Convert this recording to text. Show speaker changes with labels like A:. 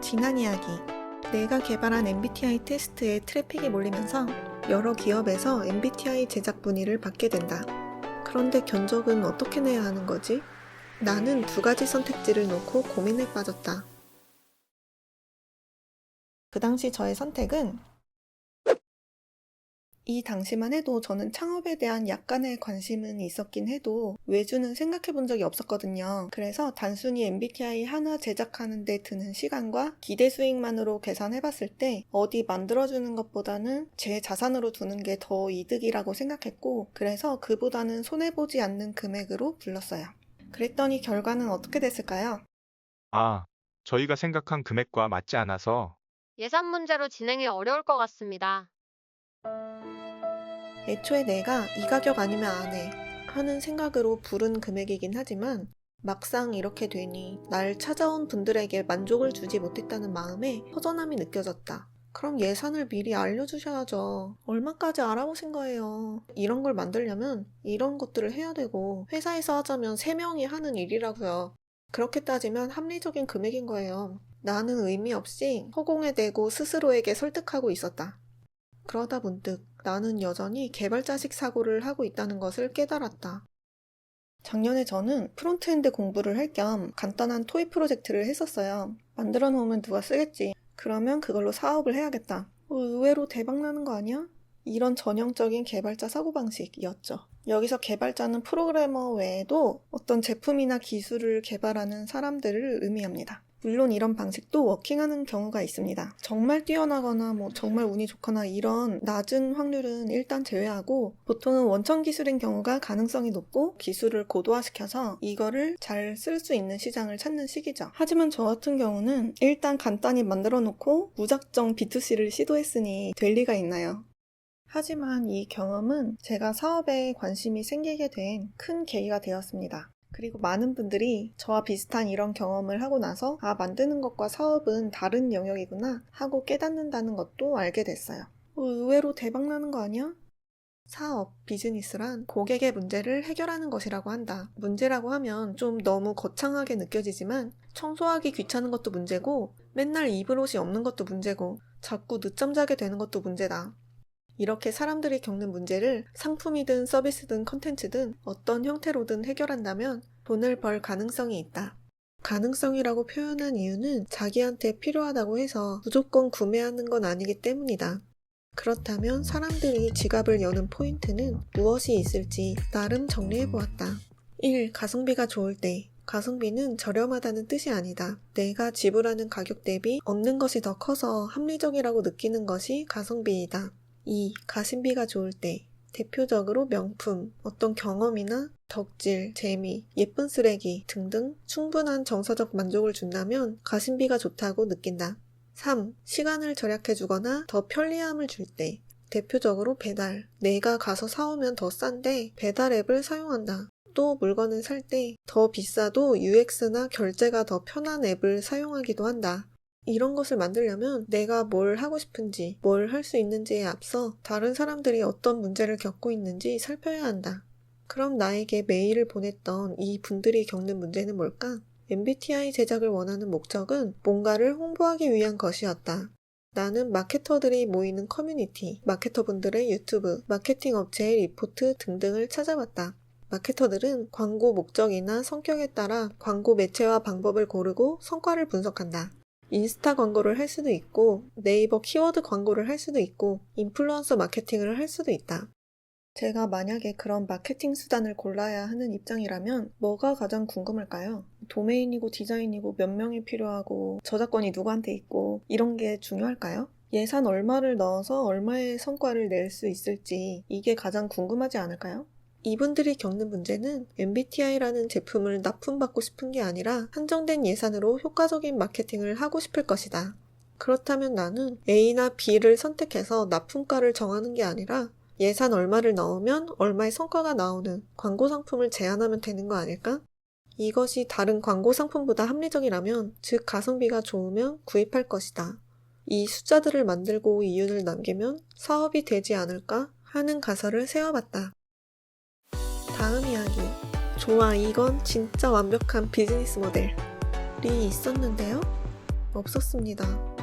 A: 지난 이야기. 내가 개발한 MBTI 테스트에 트래픽이 몰리면서 여러 기업에서 MBTI 제작 문의를 받게 된다. 그런데 견적은 어떻게 내야 하는 거지? 나는 두 가지 선택지를 놓고 고민에 빠졌다. 그 당시 저의 선택은 이 당시만 해도 저는 창업에 대한 약간의 관심은 있었긴 해도 외주는 생각해 본 적이 없었거든요. 그래서 단순히 MBTI 하나 제작하는 데 드는 시간과 기대 수익만으로 계산해 봤을 때 어디 만들어주는 것보다는 제 자산으로 두는 게 더 이득이라고 생각했고, 그래서 그보다는 손해보지 않는 금액으로 불렀어요. 그랬더니 결과는 어떻게 됐을까요?
B: 저희가 생각한 금액과 맞지 않아서
C: 예산 문제로 진행이 어려울 것 같습니다.
A: 애초에 내가 이 가격 아니면 안 해 하는 생각으로 부른 금액이긴 하지만 막상 이렇게 되니 날 찾아온 분들에게 만족을 주지 못했다는 마음에 허전함이 느껴졌다. 그럼 예산을 미리 알려주셔야죠. 얼마까지 알아보신 거예요? 이런 걸 만들려면 이런 것들을 해야 되고, 회사에서 하자면 3명이 하는 일이라고요. 그렇게 따지면 합리적인 금액인 거예요. 나는 의미 없이 허공에 대고 스스로에게 설득하고 있었다. 그러다 문득 나는 여전히 개발자식 사고를 하고 있다는 것을 깨달았다. 작년에 저는 프론트엔드 공부를 할 겸 간단한 토이 프로젝트를 했었어요. 만들어 놓으면 누가 쓰겠지. 그러면 그걸로 사업을 해야겠다. 의외로 대박나는 거 아니야? 이런 전형적인 개발자 사고방식이었죠. 여기서 개발자는 프로그래머 외에도 어떤 제품이나 기술을 개발하는 사람들을 의미합니다. 물론 이런 방식도 워킹하는 경우가 있습니다. 정말 뛰어나거나 정말 운이 좋거나 이런 낮은 확률은 일단 제외하고, 보통은 원천 기술인 경우가 가능성이 높고 기술을 고도화시켜서 이거를 잘 쓸 수 있는 시장을 찾는 시기죠. 하지만 저 같은 경우는 일단 간단히 만들어 놓고 무작정 B2C를 시도했으니 될 리가 있나요? 하지만 이 경험은 제가 사업에 관심이 생기게 된 큰 계기가 되었습니다. 그리고 많은 분들이 저와 비슷한 이런 경험을 하고 나서 만드는 것과 사업은 다른 영역이구나 하고 깨닫는다는 것도 알게 됐어요. 의외로 대박나는 거 아니야? 사업, 비즈니스란 고객의 문제를 해결하는 것이라고 한다. 문제라고 하면 좀 너무 거창하게 느껴지지만 청소하기 귀찮은 것도 문제고, 맨날 입을 옷이 없는 것도 문제고, 자꾸 늦잠 자게 되는 것도 문제다. 이렇게 사람들이 겪는 문제를 상품이든 서비스든 컨텐츠든 어떤 형태로든 해결한다면 돈을 벌 가능성이 있다. 가능성이라고 표현한 이유는 자기한테 필요하다고 해서 무조건 구매하는 건 아니기 때문이다. 그렇다면 사람들이 지갑을 여는 포인트는 무엇이 있을지 나름 정리해보았다. 1. 가성비가 좋을 때. 가성비는 저렴하다는 뜻이 아니다. 내가 지불하는 가격 대비 얻는 것이 더 커서 합리적이라고 느끼는 것이 가성비이다. 2. 가심비가 좋을 때. 대표적으로 명품, 어떤 경험이나 덕질, 재미, 예쁜 쓰레기 등등 충분한 정서적 만족을 준다면 가심비가 좋다고 느낀다. 3. 시간을 절약해주거나 더 편리함을 줄 때. 대표적으로 배달. 내가 가서 사오면 더 싼데 배달 앱을 사용한다. 또 물건을 살 때 더 비싸도 UX나 결제가 더 편한 앱을 사용하기도 한다. 이런 것을 만들려면 내가 뭘 하고 싶은지, 뭘 할 수 있는지에 앞서 다른 사람들이 어떤 문제를 겪고 있는지 살펴야 한다. 그럼 나에게 메일을 보냈던 이 분들이 겪는 문제는 뭘까? MBTI 제작을 원하는 목적은 뭔가를 홍보하기 위한 것이었다. 나는 마케터들이 모이는 커뮤니티, 마케터분들의 유튜브, 마케팅 업체의 리포트 등등을 찾아봤다. 마케터들은 광고 목적이나 성격에 따라 광고 매체와 방법을 고르고 성과를 분석한다. 인스타 광고를 할 수도 있고, 네이버 키워드 광고를 할 수도 있고, 인플루언서 마케팅을 할 수도 있다. 제가 만약에 그런 마케팅 수단을 골라야 하는 입장이라면 뭐가 가장 궁금할까요? 도메인이고 디자인이고 몇 명이 필요하고 저작권이 누구한테 있고 이런 게 중요할까요? 예산 얼마를 넣어서 얼마의 성과를 낼 수 있을지, 이게 가장 궁금하지 않을까요? 이분들이 겪는 문제는 MBTI라는 제품을 납품받고 싶은 게 아니라 한정된 예산으로 효과적인 마케팅을 하고 싶을 것이다. 그렇다면 나는 A나 B를 선택해서 납품가를 정하는 게 아니라 예산 얼마를 넣으면 얼마의 성과가 나오는 광고 상품을 제안하면 되는 거 아닐까? 이것이 다른 광고 상품보다 합리적이라면, 즉 가성비가 좋으면 구입할 것이다. 이 숫자들을 만들고 이윤을 남기면 사업이 되지 않을까 하는 가설을 세워봤다. 다음 이야기. 좋아, 이건 진짜 완벽한 비즈니스 모델이 있었는데요. 없었습니다.